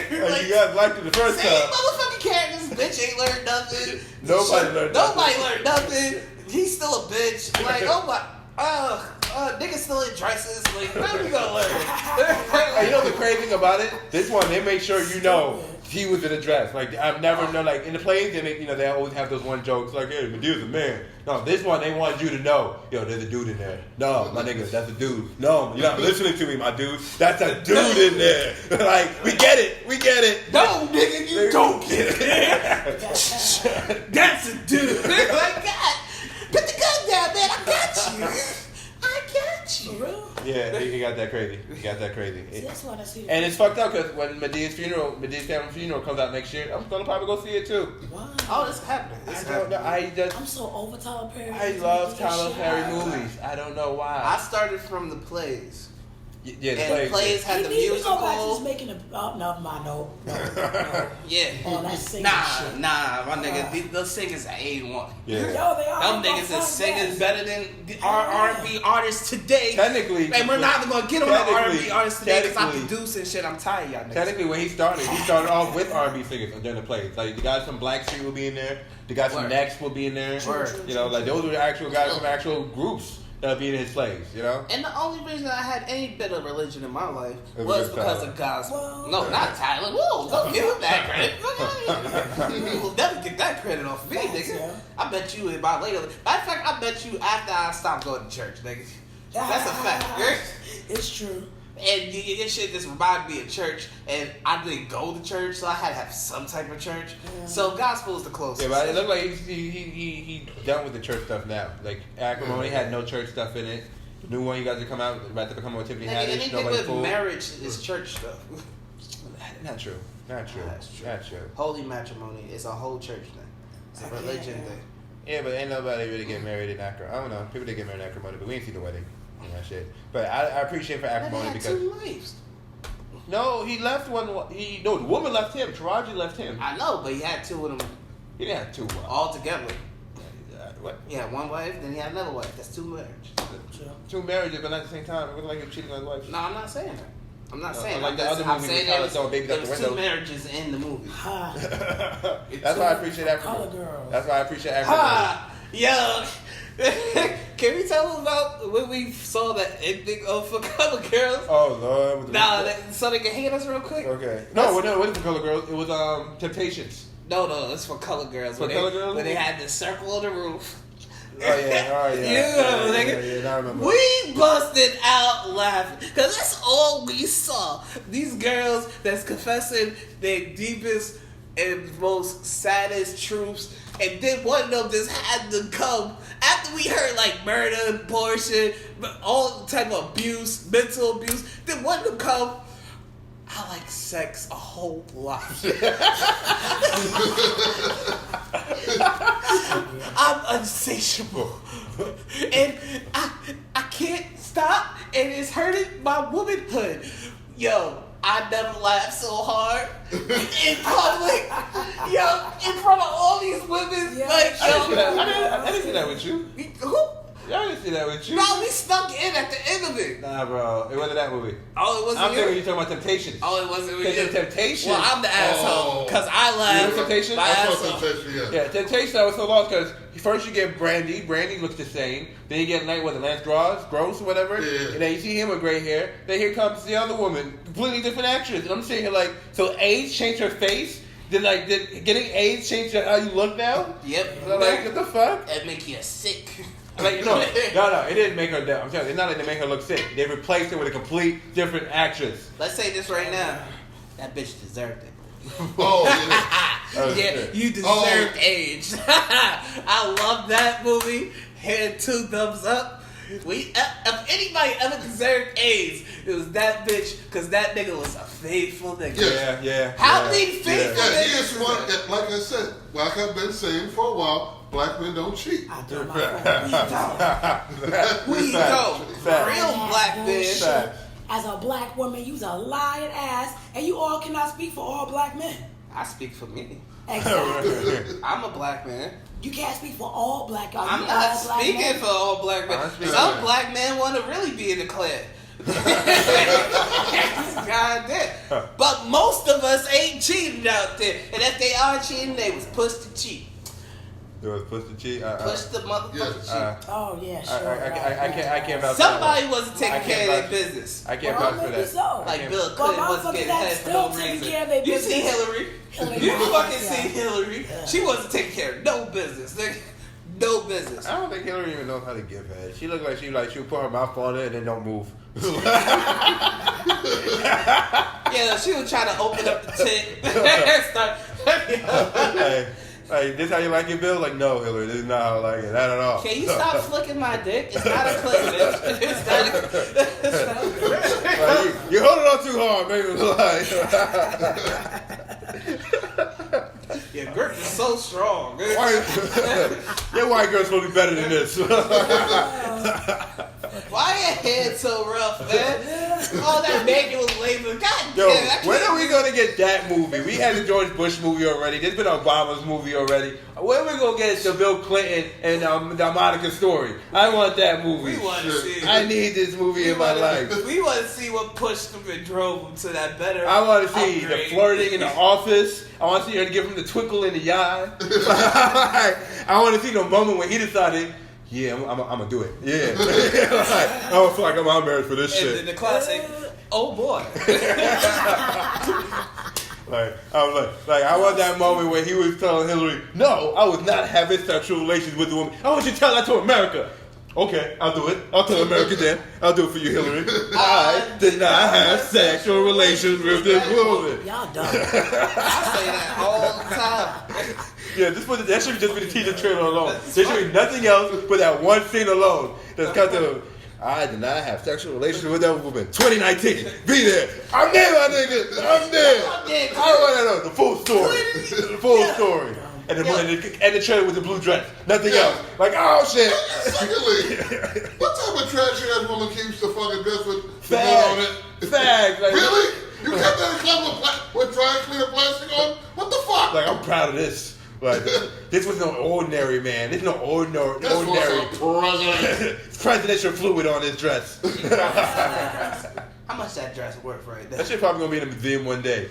Like, you guys liked it the first same time. motherfucking characters. Bitch ain't learned nothing. Nobody learned nothing. Nobody learned nothing. He's still a bitch. Like, oh my. Niggas still in dresses. Like, when we gonna learn? And you know the crazy thing about it? This one, they make sure you know he was in a dress. Like, I've never known, like, in the plays, they make, they always have those one jokes, like, hey, Medea's a man. No, this one, they want you to know, yo, there's a dude in there. No, my nigga, that's a dude. No, you're not listening to me, my dude. That's a dude in there. Like, we get it. No, nigga, you don't get it. That's a dude. Like, God, put the gun down, man. I got you. For real? Yeah, he got that crazy. See, that's what I see. And it's fucked up because when Medea's family funeral comes out next year, I'm gonna probably go see it too. Wow. Oh, it's happening. I'm so over Tyler Perry. I love Tyler Perry movies. I don't know why. I started from the plays. Yeah, the plays had the musical. Go back to just making no. Yeah. Oh, that's singing shit. Nah, my nigga, those singers are A1. Yeah. Yo, they are. Them niggas is singing better than our R&B artists today. Technically. And we're not gonna get on the R&B artists today because I produce and shit. I'm tired of y'all niggas. Technically, when he started off with R&B singers during the plays. Like, the guys from Blackstreet will be in there. The guys from Next will be in there. You know, like, those were actual guys from actual groups that'll be in his plays, you know? And the only reason I had any bit of religion in my life was because of gospel. Well, no, not Tyler. Whoa, don't give him that credit. You will never get that credit off me, nigga. Yeah. I bet you about later. Matter of fact, I bet you after I stopped going to church, nigga. That's a fact. It's true. And this shit just reminded me of church, and I didn't go to church, so I had to have some type of church. Yeah. So gospel is the closest. Yeah, but it looked like he done with the church stuff now. Like, Acrimony had no church stuff in it. The new one you guys to come out, about to become with Tiffany Haddish. Anything with marriage is church stuff. Not true. Not true. Holy matrimony is a whole church thing. It's a religion thing. Yeah, but ain't nobody really get married in Acrimony. I don't know. People did get married in Acrimony, but we ain't see the wedding. That shit. But I appreciate for Acrimony because 2 wives. No, he left one. The woman left him. Taraji left him. I know, but he had 2 of them. He didn't have 2 wives. All together. What? He had 1 wife, then he had another wife. That's 2 marriages. 2 marriages, but not at the same time. It wasn't like he was cheating on his wife. No, I'm not saying that. I'm not saying like that. the other I'm movie saying there was 2 marriages in the movie. That's why I appreciate Acrimony. That's why I appreciate Acrimony. Yo. Can we tell them about when we saw that ending of For Color Girls? Oh Lord! So they can hate us real quick. Okay. No, it wasn't For Color Girls. It was Temptations. No, it's For Color Girls. For Color Girls, when they had the circle on the roof. Oh yeah, I remember. We busted out laughing because that's all we saw. These girls that's confessing their deepest and most saddest truths, and then one of them just had to come after we heard like murder, abortion, all type of abuse, mental abuse. Then one of them come, I like sex a whole lot. I'm insatiable, and I can't stop, and it's hurting my womanhood. Yo, I never laughed so hard in public. Yo, in front of all these women. Yeah. Like, I didn't see that with you. Who? I didn't see that with you. No, we snuck in at the end of it. Nah, bro. It wasn't that movie. Oh, it wasn't I'm thinking you're talking about Temptations. Oh, it wasn't with you. Temptations. Well, I'm the asshole because I laughed. You know Temptations? I saw Temptation, yeah. Temptations, I was so lost because first you get Brandy. Brandy looks the same. Then you get Lance Gross or whatever. Yeah. And then you see him with gray hair. Then here comes the other woman, completely different actress. And I'm sitting here like, so AIDS changed her face? Did getting AIDS change how you look now? Yep. Like, what the fuck? It make you sick. Like, no, it didn't make her. I'm telling you, it's not like they make her look sick. They replaced her with a complete different actress. Let's say this right now. That bitch deserved it. Oh, yeah. Yeah, you deserved age. I love that movie. Had 2 thumbs up. If anybody ever deserved AIDS, it was that bitch, because that nigga was a faithful nigga. Yeah. How many faithful Yeah, he niggas? is one, like I said, like I've been saying for a while, black men don't cheat. I do my We don't. Real black men. As a black woman, you's a lying ass, and you all cannot speak for all black men. I speak for me. Exactly. I'm a black man. You can't speep for all black guys. I'm not speaking for all black men. Some black men want to really be in the Klan. God damn. But most of us ain't cheating out there. And if they are cheating, they was pushed to cheat. It was push the cheek. Push the motherfucking cheek. Oh yeah, sure. I can't vouch for Somebody that. wasn't taking care of their business. I can't Well, vouch for maybe that. so. Like Bill But Clinton wasn't motherfuckers getting that's head for still no taking reason. care of their You see business. Hillary? Hillary You Clinton, fucking yeah. see Hillary? She wasn't taking care of no business. Nigga. No business. I don't think Hillary even knows how to give head. She looked like she would put her mouth on it and then don't move. Yeah, she was trying to open up the tent. Start, like, this how you like it, Bill? Like, no, Hillary, this is not how I like it. Not at all. Can you stop flicking my dick? It's not a Clinton. It's not a... Like, you're holding on too hard, baby. Your grip is so strong. Your white girl's supposed to be better than this. Why your head so rough, man? All that manual labor. God Yo, damn it. when are we gonna get that movie? We had the George Bush movie already. There's been Obama's movie already. When are we gonna get the Bill Clinton and the Monica story? I want that movie. We want to see it. I need this movie in my life. We want to see what pushed him and drove him to that better. I want to see upgrade. the flirting in the office. I want to see her give him the twinkle in the eye. I want to see the moment when he decided, yeah, I'm gonna do it. Yeah, I don't feel like I'm out married for this And shit. then the classic, oh boy. Like I was like I want that moment when he was telling Hillary, no, I was not having sexual relations with the woman. I want you to tell that to America. Okay, I'll do it. I'll tell America then. I'll do it for you, Hillary. I did not have sexual relations with this woman. Y'all dumb. I say that all the time. Yeah, that should just be the teaser trailer alone. There should be nothing else but that one scene alone. That's got the I did not have sexual relations with that woman. 2019. Be there. I'm there, my nigga. I'm there. I want to know the full story. The full story. And the trailer with the blue dress. Nothing else. Like, oh shit. Secondly, what type of trashy ass woman keeps the fucking dress with the meat on it? Fags. Like, Really? You kept that in club with dry cleaner plastic on? What the fuck? Like, I'm proud of this. Like, this was no ordinary man. This is no ordinary. This was a president. Presidential fluid on his dress. How much that dress worth right there? That shit probably gonna be in a museum one day.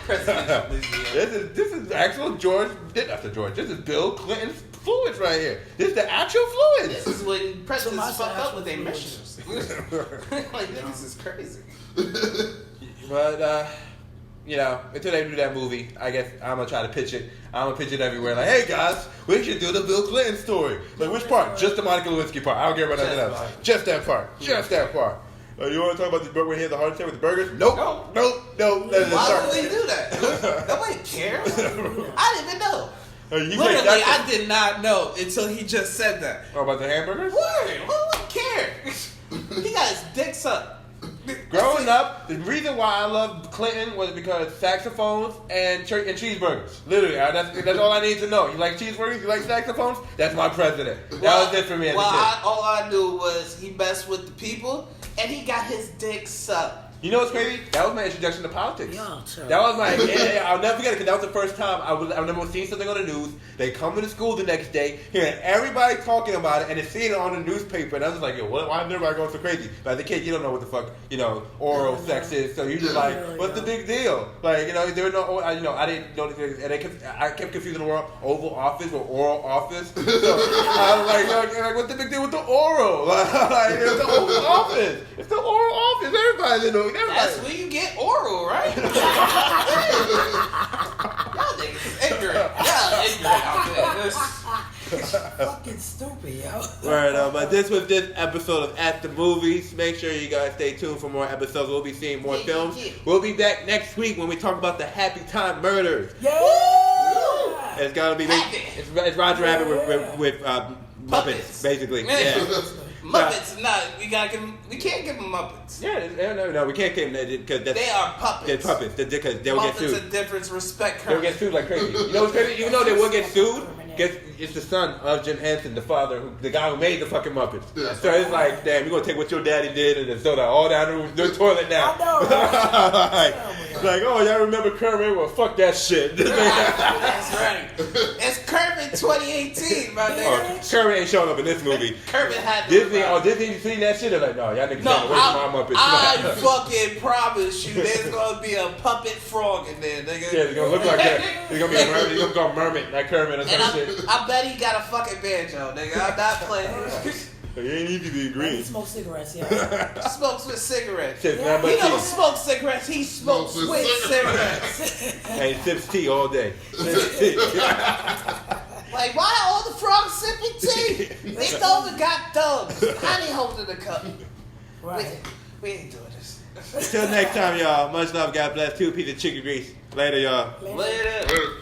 Presidential museum. This is actual George. After George, this is Bill Clinton's fluids right here. This is the actual fluids. This is when presidents So fuck up with their fluids. measures. Like, this is crazy. But until they do that movie, I guess I'm gonna try to pitch it. I'm gonna pitch it everywhere. Like, hey guys, we should do the Bill Clinton story. Like, which part? Just the Monica Lewinsky part. I don't care about nothing else. Just that part. Just that part. You want to talk about this when he had the heart attack with the burgers? Nope. Nope. Why would we do that? Nobody cares. I didn't even know. Literally, I did not know until he just said that. Oh, about the hamburgers? Word. Who would care? He got his dick sucked. Growing up, the reason why I loved Clinton was because saxophones and cheeseburgers. Literally, that's all I need to know. You like cheeseburgers? You like saxophones? That's my president. That was it for me as a kid. All I knew was he messed with the people, and he got his dick sucked. You know what's crazy? That was my introduction to politics. Y'all terrible. That was my. I'll never forget it because that was the first time I remember seeing something on the news. They come into school the next day, hearing everybody talking about it, and then seeing it on the newspaper. And I was just like, yo, why is everybody going so crazy? But as a kid, you don't know what the fuck, oral sex is. So you're just like, what's the big deal? Like, there were no, I didn't know. And I kept confusing the word Oval Office or oral office. So I was like, what's the big deal with the oral? Like, it's the Oval Office. It's the oral office. Everybody's in the. That's where you get oral, right? Y'all niggas is ignorant. Y'all ignorant out there. Fucking stupid, yo. Right, but this was this episode of At the Movies. Make sure you guys stay tuned for more episodes. We'll be seeing more films. We'll be back next week when we talk about the Happy Time Murders. Yeah. It's gonna be it's Roger Rabbit with Muppets, basically. Yeah. Muppets, we can't give them Muppets. Yeah, no, we can't give them because they are puppets. They're puppets because they'll get sued. Muppets a difference, respect her. They'll get sued like crazy. You know what's crazy? Even though they will get sued, it's the son of Jim Henson, the father, the guy who made the fucking Muppets. Yeah. So it's like, damn, you're gonna take what your daddy did and then throw that all down the toilet now. I know, right? like, oh, y'all remember Kermit? Well, fuck that shit. That's right. It's Kermit 2018, my nigga. Kermit ain't showing up in this movie. Kermit had to Disney, you seen that shit? They're like, no, y'all niggas No, can't wait for my Muppets. I fucking promise you, there's gonna be a puppet frog in there, nigga. Yeah, it's gonna look like that. It's gonna be a mermaid. It's gonna go mermaid like Kermit or some And shit. I bet he got a fucking banjo, nigga. I'm not playing. It ain't easy to be He green. smokes cigarettes, yeah. Smokes with cigarettes. Sips He nothing but don't tea. smoke cigarettes, he smokes Smokes with with cigarettes. And he sips tea all day. Sips tea. Like, why all the frogs sipping tea? They don't even got thumbs. How they holding the cup? Right. We ain't doing this. Until next time, y'all. Much love. God bless. 2 pieces of chicken grease. Later, y'all. Later.